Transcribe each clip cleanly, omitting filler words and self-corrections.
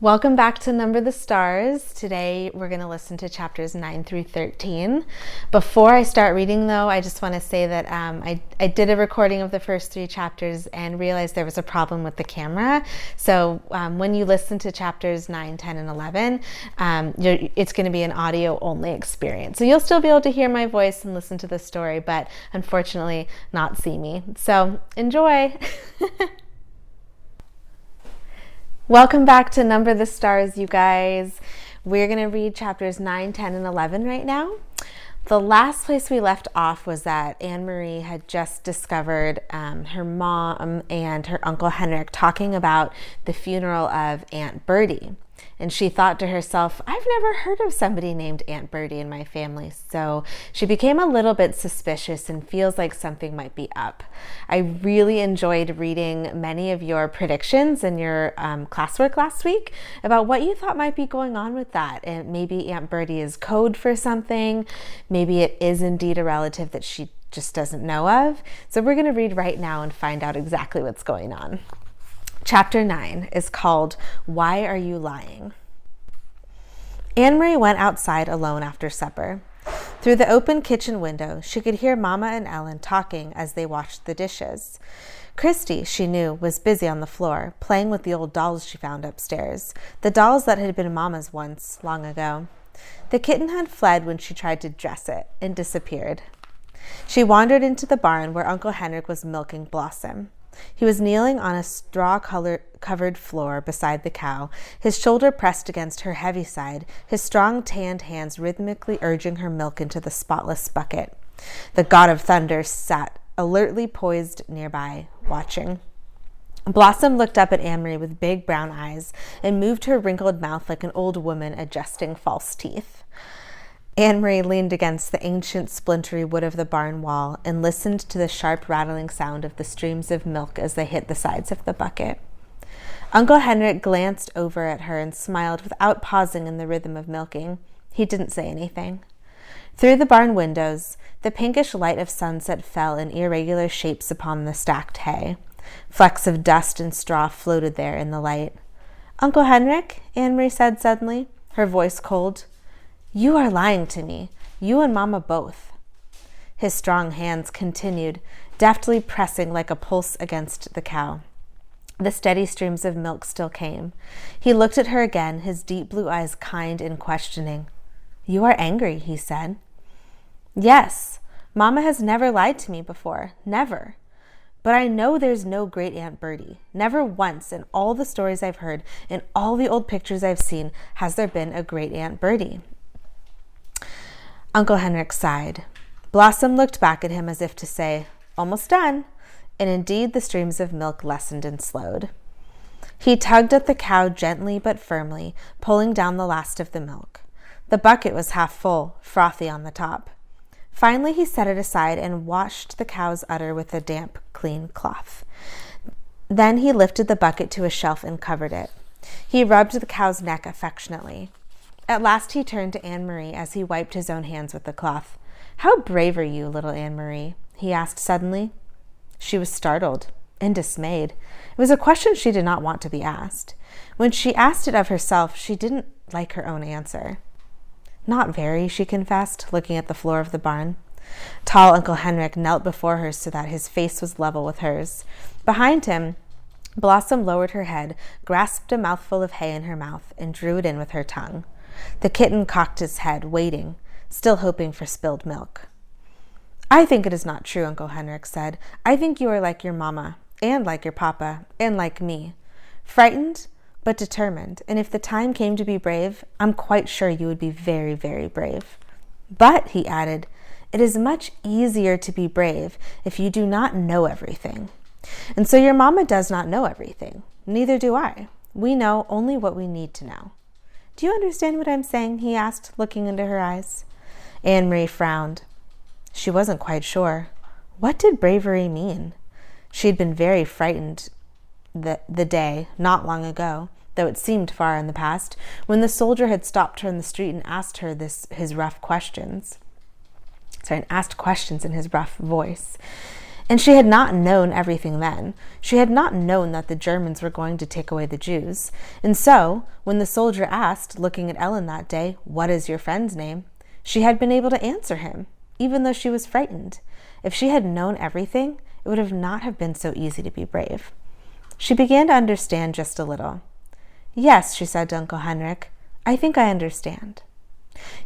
Welcome back to Number the Stars. Today we're going to listen to chapters 9 through 13. Before I start reading though, I just want to say that I did a recording of the first 3 chapters and realized there was a problem with the camera. So when you listen to chapters 9, 10, and 11, it's going to be an audio only experience. So you'll still be able to hear my voice and listen to the story, but unfortunately not see me. So enjoy. Welcome back to Number the Stars, you guys. We're going to read chapters 9, 10, and 11 right now. The last place we left off was that Anne-Marie had just discovered her mom and her Uncle Henrik talking about the funeral of Aunt Bertie. And she thought to herself, I've never heard of somebody named Aunt Bertie in my family. So she became a little bit suspicious and feels like something might be up. I really enjoyed reading many of your predictions in your classwork last week about what you thought might be going on with that. And maybe Aunt Bertie is code for something. Maybe it is indeed a relative that she just doesn't know of. So we're going to read right now and find out exactly what's going on. Chapter 9 is called, Why Are You Lying? Anne-Marie went outside alone after supper. Through the open kitchen window, she could hear Mama and Ellen talking as they washed the dishes. Christy, she knew, was busy on the floor, playing with the old dolls she found upstairs, the dolls that had been Mama's once, long ago. The kitten had fled when she tried to dress it and disappeared. She wandered into the barn where Uncle Henrik was milking Blossom. He was kneeling on a straw-covered floor beside the cow, his shoulder pressed against her heavy side, his strong tanned hands rhythmically urging her milk into the spotless bucket. The god of thunder sat alertly poised nearby, watching. Blossom looked up at Anne-Marie with big brown eyes and moved her wrinkled mouth like an old woman adjusting false teeth. Anne-Marie leaned against the ancient splintery wood of the barn wall and listened to the sharp rattling sound of the streams of milk as they hit the sides of the bucket. Uncle Henrik glanced over at her and smiled without pausing in the rhythm of milking. He didn't say anything. Through the barn windows, the pinkish light of sunset fell in irregular shapes upon the stacked hay. Flecks of dust and straw floated there in the light. "Uncle Henrik," Anne-Marie said suddenly, her voice cold. "You are lying to me. You and Mama both." His strong hands continued, deftly pressing like a pulse against the cow. The steady streams of milk still came. He looked at her again, his deep blue eyes kind and questioning. "You are angry," he said. "Yes. Mama has never lied to me before. Never. But I know there's no great Aunt Bertie. Never once in all the stories I've heard, in all the old pictures I've seen, has there been a great Aunt Bertie." Uncle Henrik sighed. Blossom looked back at him as if to say, "Almost done," and indeed the streams of milk lessened and slowed. He tugged at the cow gently but firmly, pulling down the last of the milk. The bucket was half full, frothy on the top. Finally he set it aside and washed the cow's udder with a damp, clean cloth. Then he lifted the bucket to a shelf and covered it. He rubbed the cow's neck affectionately. At last he turned to Anne-Marie as he wiped his own hands with the cloth. "How brave are you, little Anne-Marie?" he asked suddenly. She was startled and dismayed. It was a question she did not want to be asked. When she asked it of herself, she didn't like her own answer. "Not very," she confessed, looking at the floor of the barn. Tall Uncle Henrik knelt before her so that his face was level with hers. Behind him, Blossom lowered her head, grasped a mouthful of hay in her mouth, and drew it in with her tongue. The kitten cocked his head, waiting, still hoping for spilled milk. "I think it is not true," Uncle Henrik said. "I think you are like your mama, and like your papa, and like me. Frightened, but determined, and if the time came to be brave, I'm quite sure you would be very, very brave. But," he added, "it is much easier to be brave if you do not know everything. And so your mama does not know everything. Neither do I. We know only what we need to know. Do you understand what I'm saying?" he asked, looking into her eyes. Anne-Marie frowned. She wasn't quite sure. What did bravery mean? She'd been very frightened the day, not long ago, though it seemed far in the past, when the soldier had stopped her in the street and asked her his rough questions. And asked questions in his rough voice. And she had not known everything then. She had not known that the Germans were going to take away the Jews. And so, when the soldier asked, looking at Ellen that day, "What is your friend's name?" she had been able to answer him, even though she was frightened. If she had known everything, it would have not have been so easy to be brave. She began to understand just a little. "Yes," she said to Uncle Henrik, "I think I understand."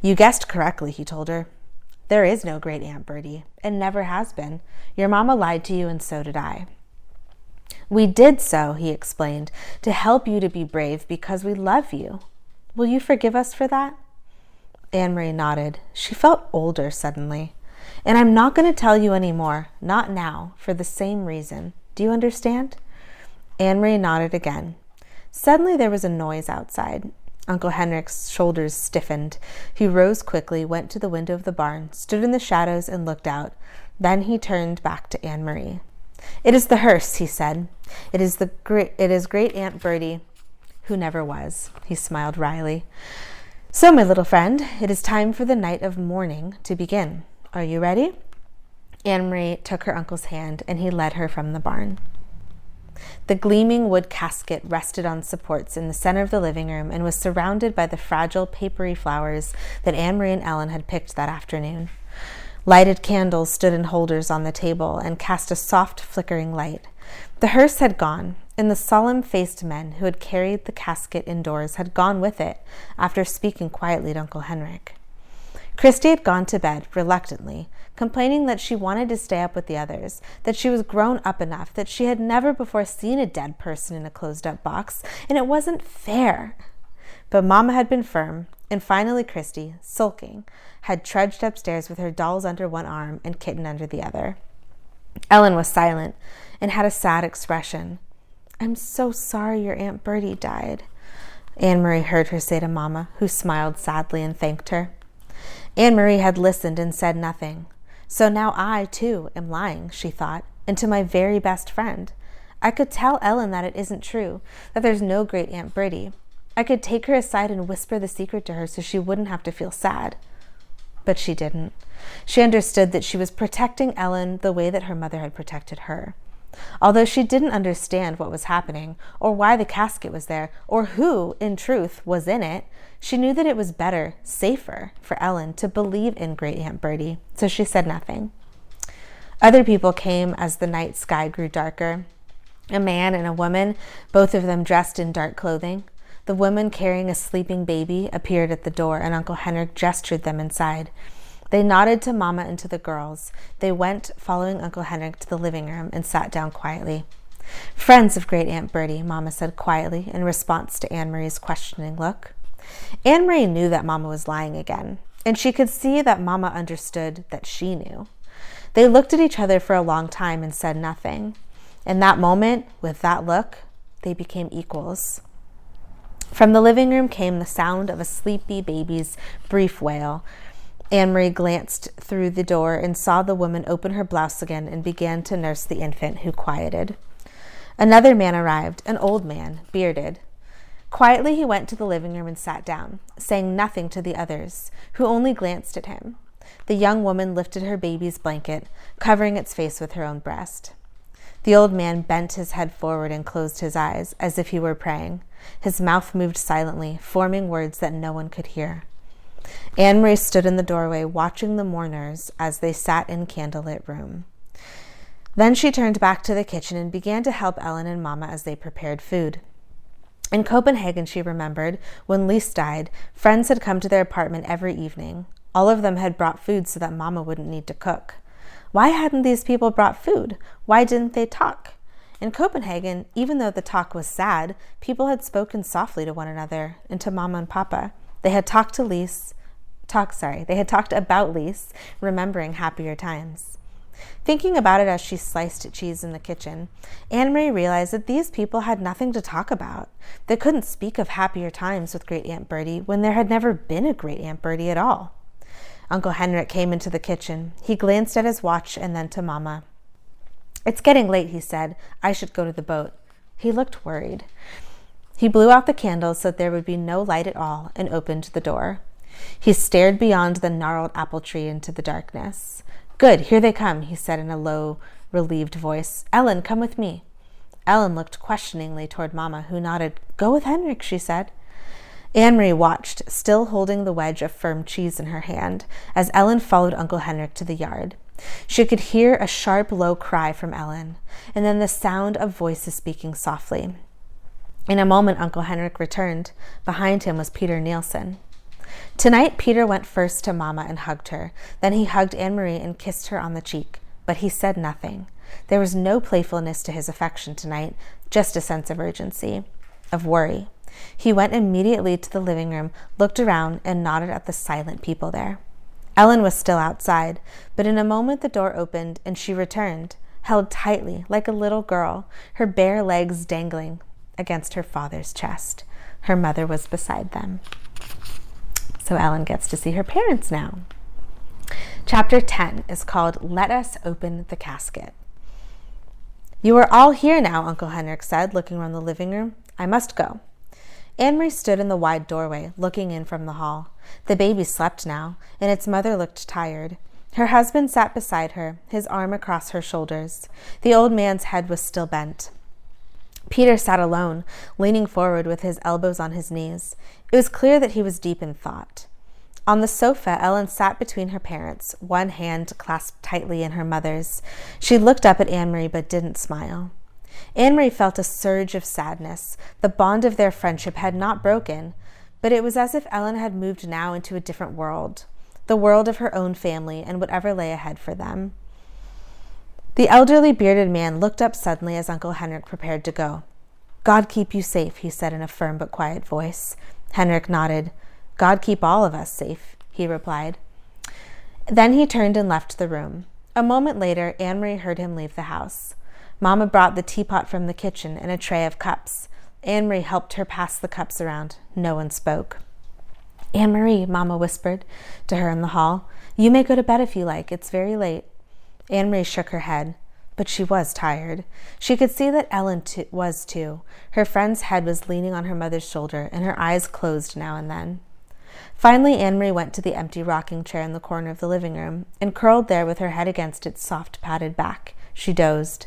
"You guessed correctly," he told her. "There is no great Aunt Bertie, and never has been. Your mama lied to you, and so did I." "We did so," he explained, "to help you to be brave because we love you. Will you forgive us for that?" Anne-Marie nodded. She felt older suddenly. "And I'm not going to tell you any more, not now, for the same reason. Do you understand?" Anne-Marie nodded again. Suddenly there was a noise outside. Uncle Henrik's shoulders stiffened. He rose quickly, went to the window of the barn, stood in the shadows, and looked out. Then he turned back to Anne-Marie. "It is the hearse," he said. It is great Aunt Bertie, who never was." He smiled wryly. "So, my little friend, it is time for the night of mourning to begin. Are you ready?" Anne-Marie took her uncle's hand, and he led her from the barn. The gleaming wood casket rested on supports in the center of the living room and was surrounded by the fragile, papery flowers that Anne-Marie and Ellen had picked that afternoon. Lighted candles stood in holders on the table and cast a soft, flickering light. The hearse had gone, and the solemn-faced men who had carried the casket indoors had gone with it after speaking quietly to Uncle Henrik. Christy had gone to bed reluctantly, complaining that she wanted to stay up with the others, that she was grown up enough, that she had never before seen a dead person in a closed-up box, and it wasn't fair. But Mama had been firm, and finally Christy, sulking, had trudged upstairs with her dolls under one arm and Kitten under the other. Ellen was silent and had a sad expression. "I'm so sorry your Aunt Bertie died," Anne-Marie heard her say to Mama, who smiled sadly and thanked her. Anne-Marie had listened and said nothing. So now I, too, am lying, she thought, and to my very best friend. I could tell Ellen that it isn't true, that there's no great Aunt Bertie. I could take her aside and whisper the secret to her so she wouldn't have to feel sad. But she didn't. She understood that she was protecting Ellen the way that her mother had protected her. Although she didn't understand what was happening, or why the casket was there, or who, in truth, was in it, she knew that it was better, safer, for Ellen to believe in great Aunt Bertie, so she said nothing. Other people came as the night sky grew darker. A man and a woman, both of them dressed in dark clothing. The woman carrying a sleeping baby appeared at the door, and Uncle Henrik gestured them inside. They nodded to Mama and to the girls. They went, following Uncle Henrik, to the living room and sat down quietly. "Friends of great Aunt Bertie," Mama said quietly in response to Anne-Marie's questioning look. Anne-Marie knew that Mama was lying again, and she could see that Mama understood that she knew. They looked at each other for a long time and said nothing. In that moment, with that look, they became equals. From the living room came the sound of a sleepy baby's brief wail. Anne-Marie glanced through the door and saw the woman open her blouse again and began to nurse the infant, who quieted. Another man arrived, an old man, bearded. Quietly he went to the living room and sat down, saying nothing to the others, who only glanced at him. The young woman lifted her baby's blanket, covering its face with her own breast. The old man bent his head forward and closed his eyes, as if he were praying. His mouth moved silently, forming words that no one could hear. Anne-Marie stood in the doorway, watching the mourners as they sat in candlelit room. Then she turned back to the kitchen and began to help Ellen and Mama as they prepared food. In Copenhagen, she remembered, when Lise died, friends had come to their apartment every evening. All of them had brought food so that Mama wouldn't need to cook. Why hadn't these people brought food? Why didn't they talk? In Copenhagen, even though the talk was sad, people had spoken softly to one another and to Mama and Papa. They had talked about Lise, remembering happier times. Thinking about it as she sliced cheese in the kitchen, Anne-Marie realized that these people had nothing to talk about. They couldn't speak of happier times with great Aunt Bertie when there had never been a great Aunt Bertie at all. Uncle Henrik came into the kitchen. He glanced at his watch and then to Mama. "It's getting late," he said. "I should go to the boat." He looked worried. He blew out the candles so that there would be no light at all and opened the door. He stared beyond the gnarled apple tree into the darkness. "Good, here they come," he said in a low, relieved voice. "Ellen, come with me." Ellen looked questioningly toward Mama, who nodded. "Go with Henrik," she said. Anne-Marie watched, still holding the wedge of firm cheese in her hand, as Ellen followed Uncle Henrik to the yard. She could hear a sharp, low cry from Ellen, and then the sound of voices speaking softly. In a moment, Uncle Henrik returned. Behind him was Peter Nielsen. Tonight, Peter went first to Mama and hugged her. Then he hugged Anne-Marie and kissed her on the cheek, but he said nothing. There was no playfulness to his affection tonight, just a sense of urgency, of worry. He went immediately to the living room, looked around, and nodded at the silent people there. Ellen was still outside, but in a moment the door opened and she returned, held tightly like a little girl, her bare legs dangling against her father's chest. Her mother was beside them. So Ellen gets to see her parents now. Chapter 10 is called Let Us Open the Casket. "You are all here now," Uncle Henrik said, looking around the living room. "I must go." Anne-Marie stood in the wide doorway, looking in from the hall. The baby slept now, and its mother looked tired. Her husband sat beside her, his arm across her shoulders. The old man's head was still bent. Peter sat alone, leaning forward with his elbows on his knees. It was clear that he was deep in thought. On the sofa, Ellen sat between her parents, one hand clasped tightly in her mother's. She looked up at Anne-Marie but didn't smile. Anne-Marie felt a surge of sadness. The bond of their friendship had not broken, but it was as if Ellen had moved now into a different world, the world of her own family and whatever lay ahead for them. The elderly bearded man looked up suddenly as Uncle Henrik prepared to go. "God keep you safe," he said in a firm but quiet voice. Henrik nodded. "God keep all of us safe," he replied. Then he turned and left the room. A moment later, Anne-Marie heard him leave the house. Mama brought the teapot from the kitchen and a tray of cups. Anne-Marie helped her pass the cups around. No one spoke. "Anne-Marie," Mama whispered to her in the hall, "you may go to bed if you like. It's very late." Anne-Marie shook her head, but she was tired. She could see that Ellen was too. Her friend's head was leaning on her mother's shoulder, and her eyes closed now and then. Finally, Anne-Marie went to the empty rocking chair in the corner of the living room and curled there with her head against its soft padded back. She dozed.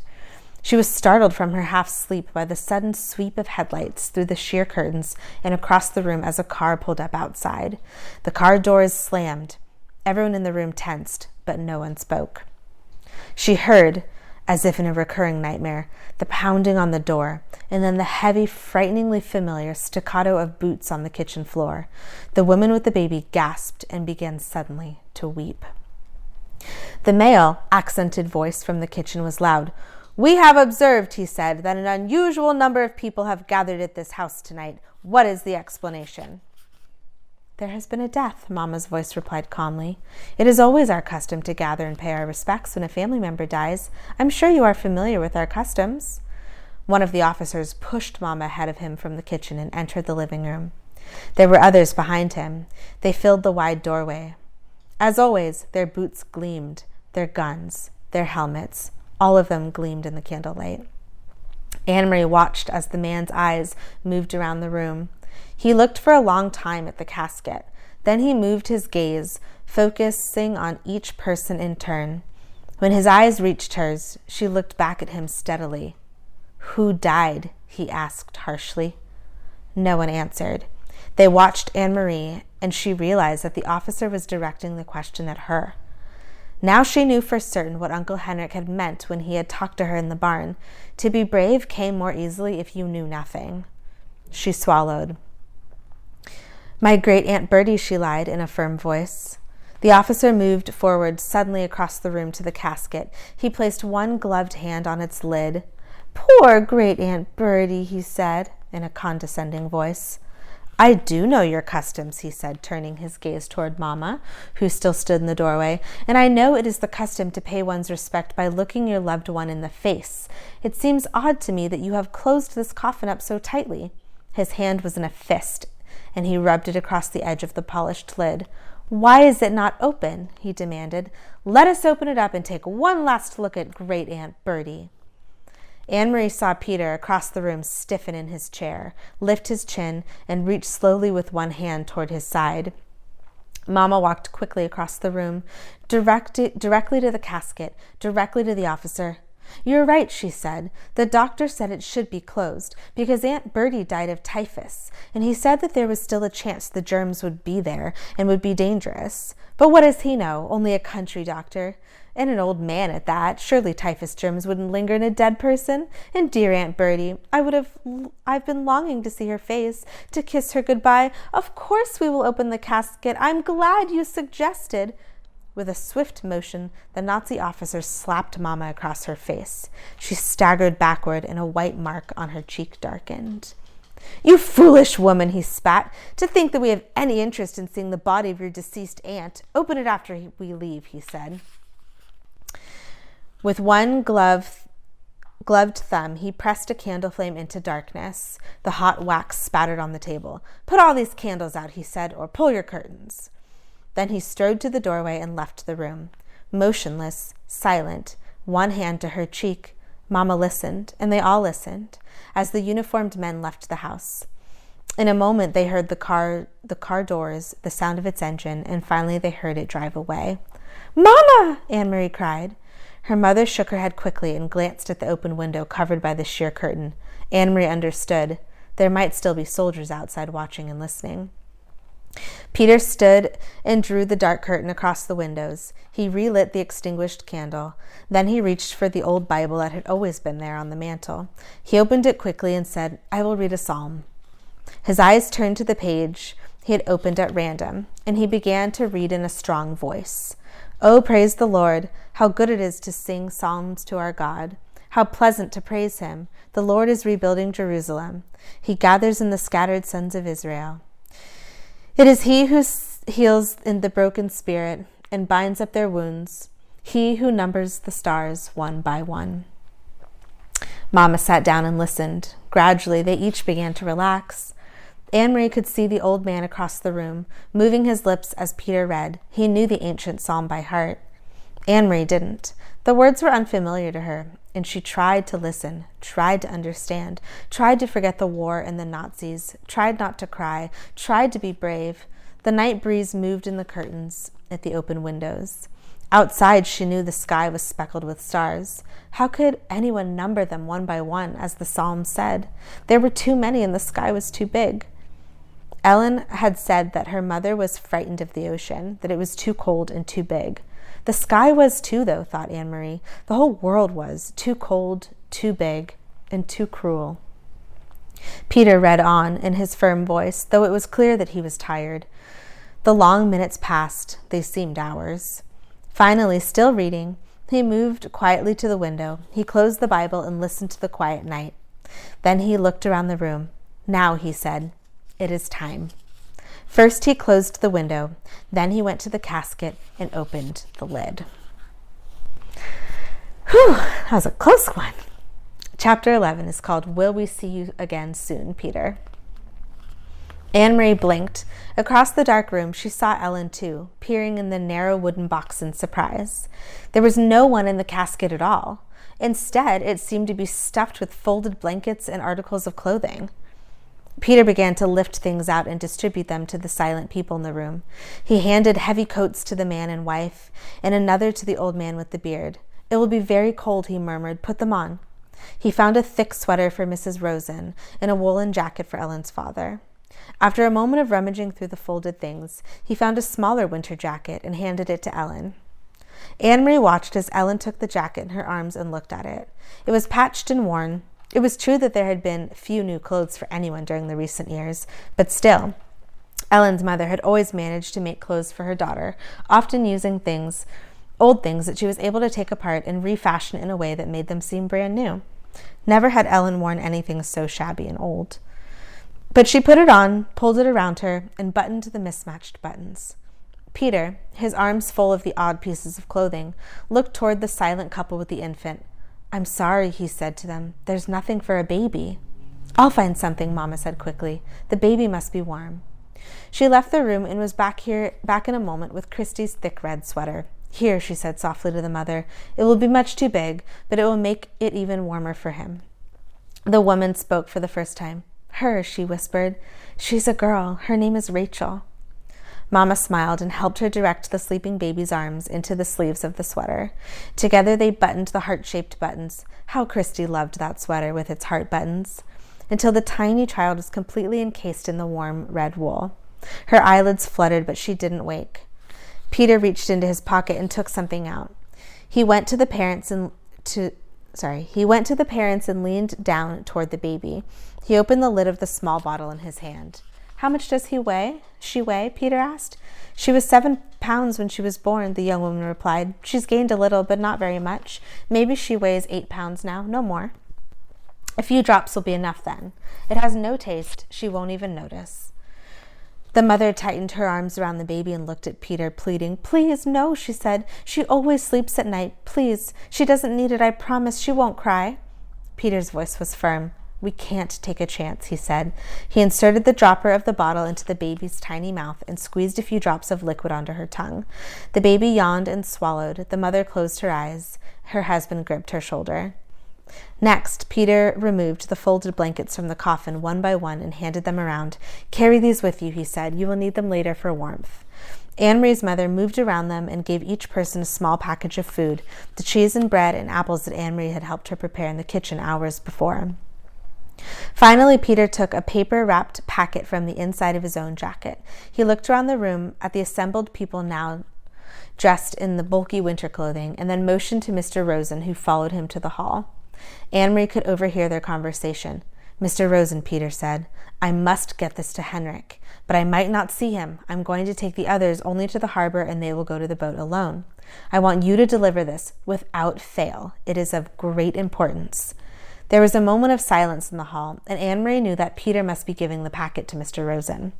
She was startled from her half-sleep by the sudden sweep of headlights through the sheer curtains and across the room as a car pulled up outside. The car doors slammed. Everyone in the room tensed, but no one spoke. She heard, as if in a recurring nightmare, the pounding on the door, and then the heavy, frighteningly familiar staccato of boots on the kitchen floor. The woman with the baby gasped and began suddenly to weep. The male, accented voice from the kitchen was loud. "We have observed," he said, "that an unusual number of people have gathered at this house tonight. What is the explanation?" "There has been a death," Mama's voice replied calmly. "It is always our custom to gather and pay our respects when a family member dies. I'm sure you are familiar with our customs." One of the officers pushed Mama ahead of him from the kitchen and entered the living room. There were others behind him. They filled the wide doorway. As always, their boots gleamed, their guns, their helmets, all of them gleamed in the candlelight. Anne-Marie watched as the man's eyes moved around the room. He looked for a long time at the casket. Then he moved his gaze, focusing on each person in turn. When his eyes reached hers, she looked back at him steadily. "Who died?" he asked harshly. No one answered. They watched Anne-Marie, and she realized that the officer was directing the question at her. Now she knew for certain what Uncle Henrik had meant when he had talked to her in the barn. To be brave came more easily if you knew nothing. She swallowed. "My great-aunt Bertie," she lied in a firm voice. The officer moved forward suddenly across the room to the casket. He placed one gloved hand on its lid. "Poor great-aunt Bertie," he said in a condescending voice. "I do know your customs," he said, turning his gaze toward Mama, who still stood in the doorway, "and I know it is the custom to pay one's respect by looking your loved one in the face. It seems odd to me that you have closed this coffin up so tightly." His hand was in a fist, and he rubbed it across the edge of the polished lid. "Why is it not open?" he demanded. "Let us open it up and take one last look at Great-Aunt Bertie." Anne-Marie saw Peter across the room stiffen in his chair, lift his chin, and reach slowly with one hand toward his side. Mama walked quickly across the room, directly to the casket, directly to the officer. "You're right," she said. "The doctor said it should be closed because Aunt Bertie died of typhus, and he said that there was still a chance the germs would be there and would be dangerous. But what does he know? Only a country doctor. And an old man at that. Surely typhus germs wouldn't linger in a dead person. And dear Aunt Bertie, I've been longing to see her face, to kiss her goodbye. Of course we will open the casket. I'm glad you suggested." With a swift motion, the Nazi officer slapped Mama across her face. She staggered backward, and a white mark on her cheek darkened. "You foolish woman," he spat. "To think that we have any interest in seeing the body of your deceased aunt. Open it after we leave," he said. With one gloved thumb, he pressed a candle flame into darkness. The hot wax spattered on the table. "Put all these candles out," he said, "or pull your curtains." Then he strode to the doorway and left the room. Motionless, silent, one hand to her cheek, Mama listened, and they all listened, as the uniformed men left the house. In a moment they heard the car doors, the sound of its engine, and finally they heard it drive away. "Mama!" Anne-Marie cried. Her mother shook her head quickly and glanced at the open window covered by the sheer curtain. Anne-Marie understood. There might still be soldiers outside watching and listening. Peter stood and drew the dark curtain across the windows. He relit the extinguished candle. Then he reached for the old Bible that had always been there on the mantel. He opened it quickly and said, "I will read a psalm." His eyes turned to the page he had opened at random, and he began to read in a strong voice. "Oh, praise the Lord! How good it is to sing psalms to our God! How pleasant to praise him! The Lord is rebuilding Jerusalem. He gathers in the scattered sons of Israel. It is he who heals in the broken spirit and binds up their wounds, he who numbers the stars one by one." Mama sat down and listened. Gradually, they each began to relax. Anne-Marie could see the old man across the room, moving his lips as Peter read. He knew the ancient psalm by heart. Anne-Marie didn't. The words were unfamiliar to her, and she tried to listen, tried to understand, tried to forget the war and the Nazis, tried not to cry, tried to be brave. The night breeze moved in the curtains at the open windows. Outside, she knew the sky was speckled with stars. How could anyone number them one by one, as the psalm said? There were too many, and the sky was too big. Ellen had said that her mother was frightened of the ocean, that it was too cold and too big. The sky was too, though, thought Anne-Marie. The whole world was too cold, too big, and too cruel. Peter read on in his firm voice, though it was clear that he was tired. The long minutes passed. They seemed hours. Finally, still reading, he moved quietly to the window. He closed the Bible and listened to the quiet night. Then he looked around the room. "Now," he said, "it is time." First he closed the window. Then he went to the casket and opened the lid. Whew, that was a close one. Chapter 11 is called "Will We See You Again Soon, Peter?" Anne-Marie blinked. Across the dark room, she saw Ellen too, peering in the narrow wooden box in surprise. There was no one in the casket at all. Instead, it seemed to be stuffed with folded blankets and articles of clothing. Peter began to lift things out and distribute them to the silent people in the room. He handed heavy coats to the man and wife, and another to the old man with the beard. "It will be very cold," he murmured. "Put them on." He found a thick sweater for Mrs. Rosen and a woolen jacket for Ellen's father. After a moment of rummaging through the folded things, he found a smaller winter jacket and handed it to Ellen. Anne-Marie watched as Ellen took the jacket in her arms and looked at it. It was patched and worn. It was true that there had been few new clothes for anyone during the recent years, but still, Ellen's mother had always managed to make clothes for her daughter, often using old things that she was able to take apart and refashion in a way that made them seem brand new. Never had Ellen worn anything so shabby and old. But she put it on, pulled it around her, and buttoned the mismatched buttons. Peter, his arms full of the odd pieces of clothing, looked toward the silent couple with the infant. "I'm sorry," he said to them. "There's nothing for a baby." "I'll find something," Mama said quickly. "The baby must be warm." She left the room and was back in a moment with Christy's thick red sweater. "Here," she said softly to the mother. "It will be much too big, but it will make it even warmer for him." The woman spoke for the first time. "Her," she whispered. "She's a girl. Her name is Rachel." Mama smiled and helped her direct the sleeping baby's arms into the sleeves of the sweater. Together they buttoned the heart-shaped buttons. How Christy loved that sweater with its heart buttons. Until the tiny child was completely encased in the warm red wool. Her eyelids fluttered, but she didn't wake. Peter reached into his pocket and took something out. He went to the parents and leaned down toward the baby. He opened the lid of the small bottle in his hand. How much does she weigh? Peter asked. She was 7 pounds when she was born, the young woman replied. She's gained a little, but not very much. Maybe she weighs 8 pounds now, no more. A few drops will be enough then. It has no taste. She won't even notice. The mother tightened her arms around the baby and looked at Peter, pleading. Please, no, she said. She always sleeps at night. Please. She doesn't need it, I promise. She won't cry. Peter's voice was firm. We can't take a chance, he said. He inserted the dropper of the bottle into the baby's tiny mouth and squeezed a few drops of liquid onto her tongue. The baby yawned and swallowed. The mother closed her eyes. Her husband gripped her shoulder. Next, Peter removed the folded blankets from the coffin one by one and handed them around. Carry these with you, he said. You will need them later for warmth. Anne-Marie's mother moved around them and gave each person a small package of food, the cheese and bread and apples that Anne-Marie had helped her prepare in the kitchen hours before. Finally, Peter took a paper-wrapped packet from the inside of his own jacket. He looked around the room at the assembled people now dressed in the bulky winter clothing, and then motioned to Mr. Rosen, who followed him to the hall. Anne-Marie could overhear their conversation. Mr. Rosen, Peter said, I must get this to Henrik, but I might not see him. I'm going to take the others only to the harbor, and they will go to the boat alone. I want you to deliver this without fail. It is of great importance. There was a moment of silence in the hall, and Anne-Marie knew that Peter must be giving the packet to Mr. Rosen.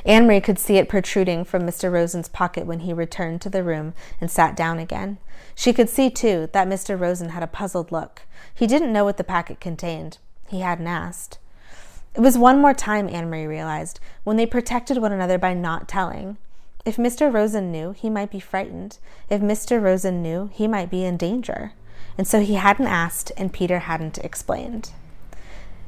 Anne-Marie could see it protruding from Mr. Rosen's pocket when he returned to the room and sat down again. She could see, too, that Mr. Rosen had a puzzled look. He didn't know what the packet contained. He hadn't asked. It was one more time, Anne-Marie realized, when they protected one another by not telling. If Mr. Rosen knew, he might be frightened. If Mr. Rosen knew, he might be in danger. And so he hadn't asked, and Peter hadn't explained.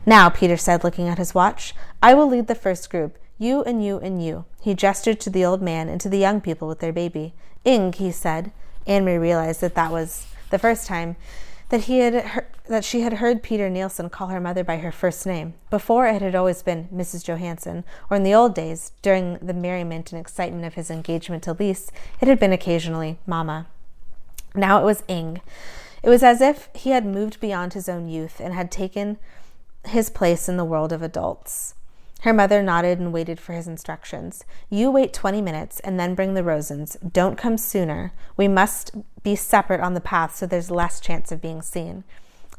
Now, Peter said, looking at his watch, I will lead the first group. You and you and you. He gestured to the old man and to the young people with their baby. Ing, he said. Anne-Marie realized that was the first time that she had heard Peter Nielsen call her mother by her first name. Before, it had always been Mrs. Johansson, or in the old days, during the merriment and excitement of his engagement to Lise, it had been occasionally Mama. Now it was Ing. It was as if he had moved beyond his own youth and had taken his place in the world of adults. Her mother nodded and waited for his instructions. You wait 20 minutes and then bring the Rosens. Don't come sooner. We must be separate on the path so there's less chance of being seen.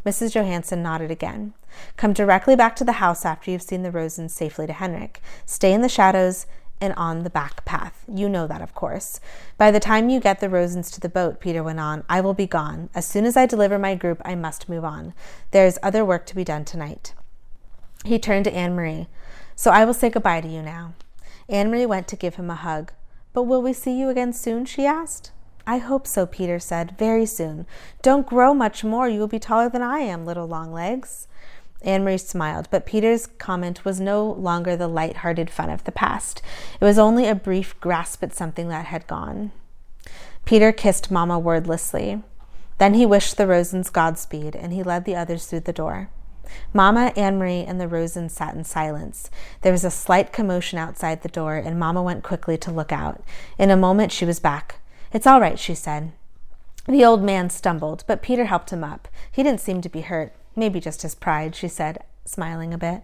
Mrs. Johansson nodded again. Come directly back to the house after you've seen the Rosens safely to Henrik. Stay in the shadows and on the back path. You know that, of course. By the time you get the Rosens to the boat, Peter went on, I will be gone. As soon as I deliver my group, I must move on. There is other work to be done tonight. He turned to Anne-Marie. So I will say goodbye to you now. Anne-Marie went to give him a hug. But will we see you again soon, she asked. I hope so, Peter said, very soon. Don't grow much more. You will be taller than I am, little long legs. Anne-Marie smiled, but Peter's comment was no longer the light-hearted fun of the past. It was only a brief grasp at something that had gone. Peter kissed Mama wordlessly. Then he wished the Rosens Godspeed, and he led the others through the door. Mama, Anne-Marie, and the Rosens sat in silence. There was a slight commotion outside the door, and Mama went quickly to look out. In a moment, she was back. It's all right, she said. The old man stumbled, but Peter helped him up. He didn't seem to be hurt. Maybe just his pride, she said, smiling a bit.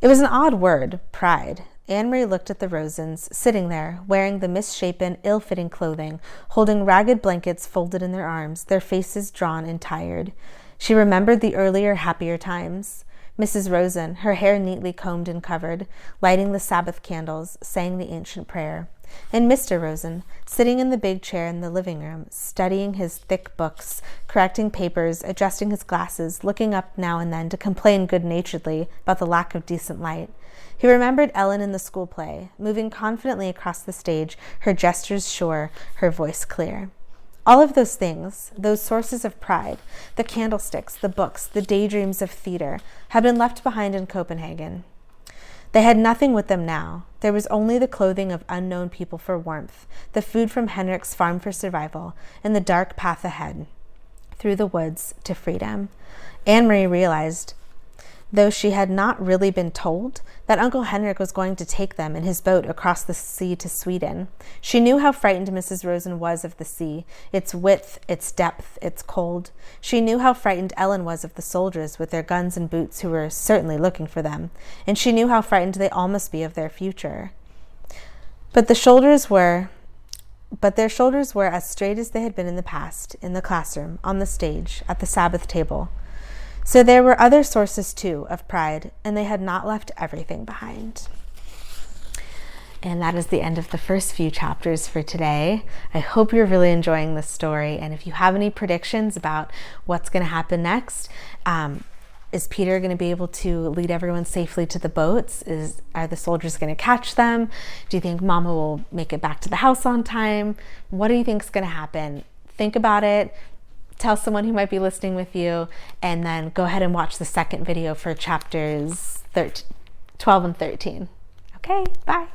It was an odd word, pride. Anne-Marie looked at the Rosens, sitting there, wearing the misshapen, ill-fitting clothing, holding ragged blankets folded in their arms, their faces drawn and tired. She remembered the earlier, happier times. Mrs. Rosen, her hair neatly combed and covered, lighting the Sabbath candles, saying the ancient prayer. And Mr. Rosen, sitting in the big chair in the living room, studying his thick books, correcting papers, adjusting his glasses, looking up now and then to complain good-naturedly about the lack of decent light. He remembered Ellen in the school play, moving confidently across the stage, her gestures sure, her voice clear. All of those things, those sources of pride, the candlesticks, the books, the daydreams of theater, had been left behind in Copenhagen. They had nothing with them now. There was only the clothing of unknown people for warmth, the food from Henrik's farm for survival, and the dark path ahead, through the woods to freedom. Anne-Marie realized, though she had not really been told, that Uncle Henrik was going to take them in his boat across the sea to Sweden. She knew how frightened Mrs. Rosen was of the sea, its width, its depth, its cold. She knew how frightened Ellen was of the soldiers with their guns and boots who were certainly looking for them, and she knew how frightened they all must be of their future. But their shoulders were as straight as they had been in the past, in the classroom, on the stage, at the Sabbath table. So there were other sources, too, of pride, and they had not left everything behind. And that is the end of the first few chapters for today. I hope you're really enjoying this story, and if you have any predictions about what's going to happen next, is Peter going to be able to lead everyone safely to the boats? Are the soldiers going to catch them? Do you think Mama will make it back to the house on time? What do you think is going to happen? Think about it. Tell someone who might be listening with you, and then go ahead and watch the second video for chapters 12 and 13. Okay, bye.